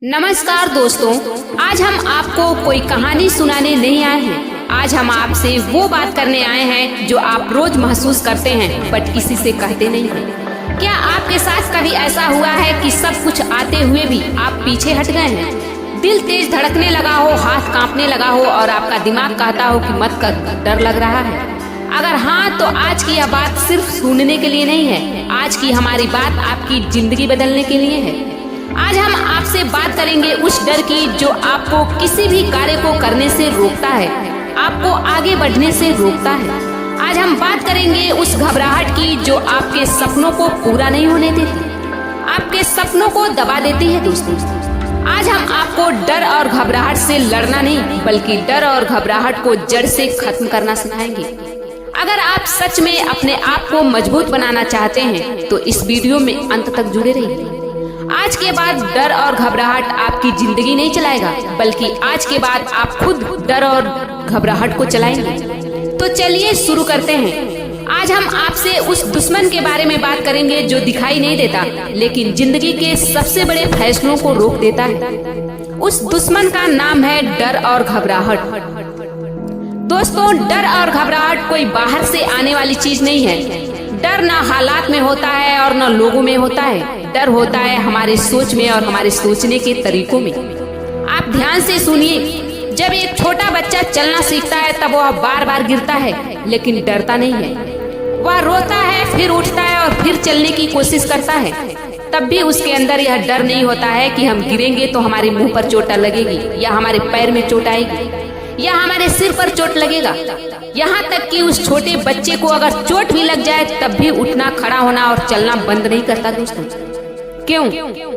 नमस्कार दोस्तों, आज हम आपको कोई कहानी सुनाने नहीं आए हैं। आज हम आपसे वो बात करने आए हैं जो आप रोज महसूस करते हैं बट किसी से कहते नहीं हैं। क्या आपके साथ कभी ऐसा हुआ है कि सब कुछ आते हुए भी आप पीछे हट गए हैं? दिल तेज धड़कने लगा हो, हाथ कांपने लगा हो और आपका दिमाग कहता हो कि मत कर, डर लग रहा है। अगर हाँ, तो आज की यह बात सिर्फ सुनने के लिए नहीं है। आज की हमारी बात आपकी जिंदगी बदलने के लिए है। आज हम आपसे बात करेंगे उस डर की जो आपको किसी भी कार्य को करने से रोकता है, आपको आगे बढ़ने से रोकता है। आज हम बात करेंगे उस घबराहट की जो आपके सपनों को पूरा नहीं होने देती, आपके सपनों को दबा देती है। दोस्तों, आज हम आपको डर और घबराहट से लड़ना नहीं बल्कि डर और घबराहट को जड़ से खत्म करना सिखाएंगे। अगर आप सच में अपने आप को मजबूत बनाना चाहते हैं तो इस वीडियो में अंत तक जुड़े रहिए। आज के बाद डर और घबराहट आपकी जिंदगी नहीं चलाएगा, बल्कि आज के बाद आप खुद डर और घबराहट को चलाएंगे। तो चलिए शुरू करते हैं। आज हम आपसे उस दुश्मन के बारे में बात करेंगे जो दिखाई नहीं देता लेकिन जिंदगी के सबसे बड़े फैसलों को रोक देता है। उस दुश्मन का नाम है डर और घबराहट। दोस्तों, डर और घबराहट कोई बाहर से आने वाली चीज नहीं है। डर ना हालात में होता है और न लोगों में होता है। डर होता है हमारे सोच में और हमारे सोचने के तरीकों में। आप ध्यान से सुनिए, जब एक छोटा बच्चा चलना सीखता है तब वह बार बार गिरता है लेकिन डरता नहीं है। वह रोता है, फिर उठता है और फिर चलने की कोशिश करता है। तब भी उसके अंदर यह डर नहीं होता है कि हम गिरेंगे तो हमारे मुंह पर चोट लगेगी या हमारे पैर में चोट आएगी या हमारे सिर पर चोट लगेगा। यहाँ तक कि उस छोटे बच्चे को अगर चोट भी लग जाए तब भी उठना, खड़ा होना और चलना बंद नहीं करता। दोस्तों, क्यों?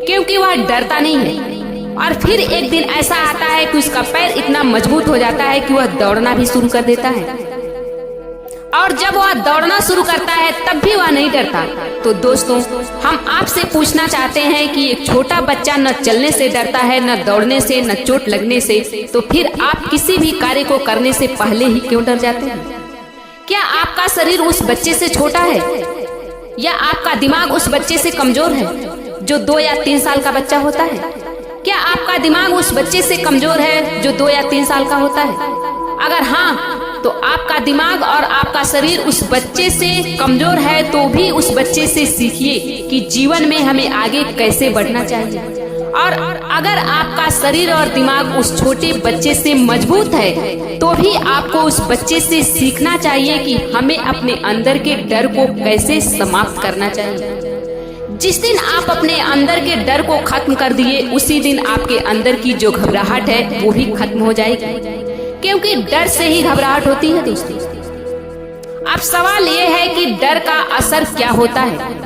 क्योंकि वह डरता नहीं है। और फिर एक दिन ऐसा आता है कि उसका पैर इतना मजबूत हो जाता है कि वह दौड़ना भी शुरू कर देता है। और जब वह दौड़ना शुरू करता है तब भी वह नहीं डरता। तो दोस्तों, हम आपसे पूछना चाहते हैं कि एक छोटा बच्चा न चलने से डरता है, न दौड़ने से, न चोट लगने से, तो फिर आप किसी भी कार्य को करने से पहले ही क्यों डर जाते हैं? क्या आपका शरीर उस बच्चे से छोटा है या आपका दिमाग उस बच्चे से कमजोर है जो 2 या 3 साल का बच्चा होता है? क्या आपका दिमाग उस बच्चे से कमजोर है जो 2 या 3 साल का होता है? अगर हाँ, तो आपका दिमाग और आपका शरीर उस बच्चे से कमजोर है तो भी उस बच्चे से सीखिए कि जीवन में हमें आगे कैसे बढ़ना चाहिए। और अगर आपका शरीर और दिमाग उस छोटे बच्चे से मजबूत है तो भी आपको उस बच्चे से सीखना चाहिए कि हमें अपने अंदर के डर को कैसे समाप्त करना चाहिए। जिस दिन आप अपने अंदर के डर को खत्म कर दिए उसी दिन आपके अंदर की जो घबराहट है वो भी खत्म हो जाएगी, क्योंकि डर से ही घबराहट होती है। दोस्तों, अब सवाल ये है कि डर का असर क्या होता है।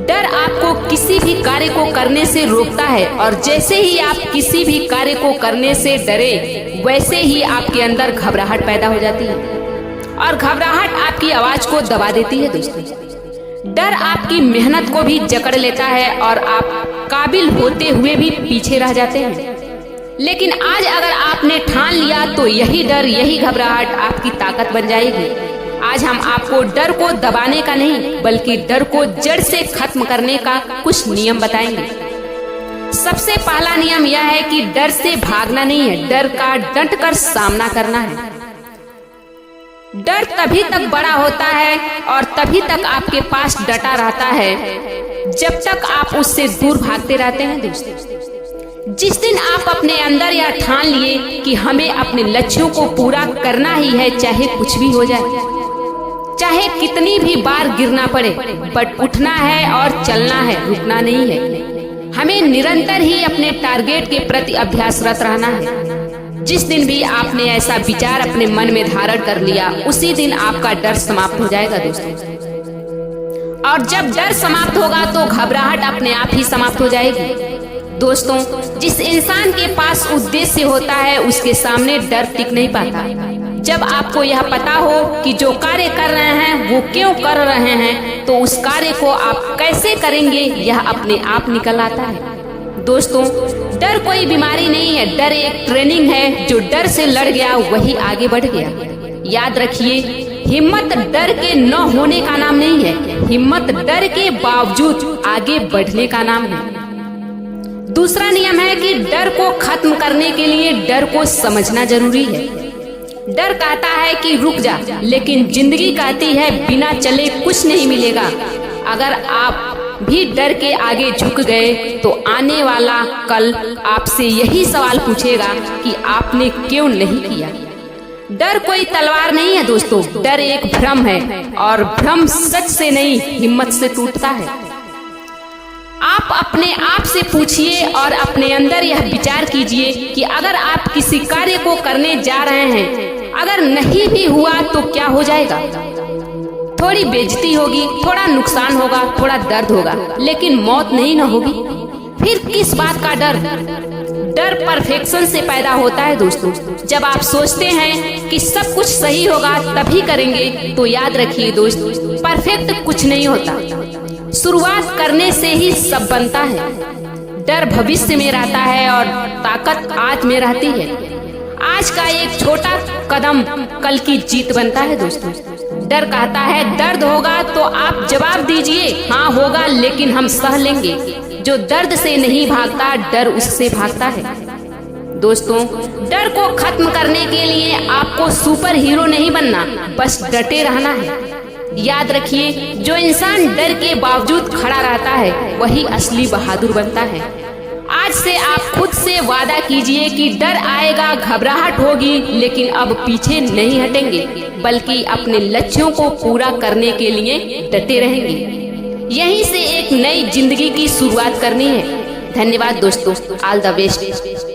डर आपको किसी भी कार्य को करने से रोकता है और जैसे ही आप किसी भी कार्य को करने से डरे वैसे ही आपके अंदर घबराहट पैदा हो जाती है और घबराहट आपकी आवाज को दबा देती है। दोस्तों, डर आपकी मेहनत को भी जकड़ लेता है और आप काबिल होते हुए भी पीछे रह जाते हैं। लेकिन आज अगर आपने ठान लिया तो यही डर, यही घबराहट आपकी ताकत बन जाएगी। आज हम आपको डर को दबाने का नहीं बल्कि डर को जड़ से खत्म करने का कुछ नियम बताएंगे। सबसे पहला नियम यह है कि डर से भागना नहीं है, डर का डट कर सामना करना है। डर तभी तक बड़ा होता है और तभी तक आपके पास डटा रहता है जब तक आप उससे दूर भागते रहते हैं। दोस्तों, जिस दिन आप अपने अंदर यह ठान लिए कि हमें अपने लक्ष्यों को पूरा करना ही है, चाहे कुछ भी हो जाए, चाहे कितनी भी बार गिरना पड़े, बट उठना है और चलना है, रुकना नहीं है। हमें निरंतर ही अपने टारगेट के प्रति अभ्यासरत रहना है। जिस दिन भी आपने ऐसा विचार अपने मन में धारण कर लिया उसी दिन आपका डर समाप्त हो जाएगा। दोस्तों, और जब डर समाप्त होगा तो घबराहट अपने आप ही समाप्त हो जाएगी। दोस्तों, जिस इंसान के पास उद्देश्य होता है उसके सामने डर टिक नहीं पाता। जब आपको यह पता हो कि जो कार्य कर रहे हैं वो क्यों कर रहे हैं तो उस कार्य को आप कैसे करेंगे यह अपने आप निकल आता है। दोस्तों, डर कोई बीमारी नहीं है, डर एक ट्रेनिंग है। जो डर से लड़ गया वही आगे बढ़ गया। याद रखिए, हिम्मत डर के न होने का नाम नहीं है, हिम्मत डर के बावजूद आगे बढ़ने का नाम है। दूसरा नियम है कि डर को खत्म करने के लिए डर को समझना जरूरी है। डर कहता है कि रुक जा, लेकिन जिंदगी कहती है बिना चले कुछ नहीं मिलेगा। अगर आप भी डर के आगे झुक गए तो आने वाला कल आपसे यही सवाल पूछेगा कि आपने क्यों नहीं किया। डर कोई तलवार नहीं है दोस्तों, डर एक भ्रम है और भ्रम सच से नहीं हिम्मत से टूटता है। आप अपने आप से पूछिए और अपने अंदर यह विचार कीजिए कि अगर आप किसी कार्य को करने जा रहे हैं, अगर नहीं भी हुआ तो क्या हो जाएगा। थोड़ी बेइज्जती होगी, थोड़ा नुकसान होगा, थोड़ा दर्द होगा, लेकिन मौत नहीं न होगी। फिर किस बात का डर? डर परफेक्शन से पैदा होता है दोस्तों। जब आप सोचते हैं कि सब कुछ सही होगा तभी करेंगे, तो याद रखिए दोस्त, परफेक्ट कुछ नहीं होता। शुरुआत करने से ही सब बनता है। डर भविष्य में रहता है और ताकत आज में रहती है। आज का एक छोटा कदम कल की जीत बनता है दोस्तों। डर कहता है दर्द होगा तो आप जवाब दीजिए हाँ होगा, लेकिन हम सह लेंगे। जो दर्द से नहीं भागता, डर उससे भागता है। दोस्तों, डर को खत्म करने के लिए आपको सुपर हीरो नहीं बनना, बस डटे रहना है। याद रखिए, जो इंसान डर के बावजूद खड़ा रहता है वही असली बहादुर बनता है। आज से आप खुद से वादा कीजिए कि डर आएगा, घबराहट होगी, लेकिन अब पीछे नहीं हटेंगे, बल्कि अपने लक्ष्यों को पूरा करने के लिए डटे रहेंगे। यहीं से एक नई जिंदगी की शुरुआत करनी है। धन्यवाद दोस्तों, ऑल द बेस्ट।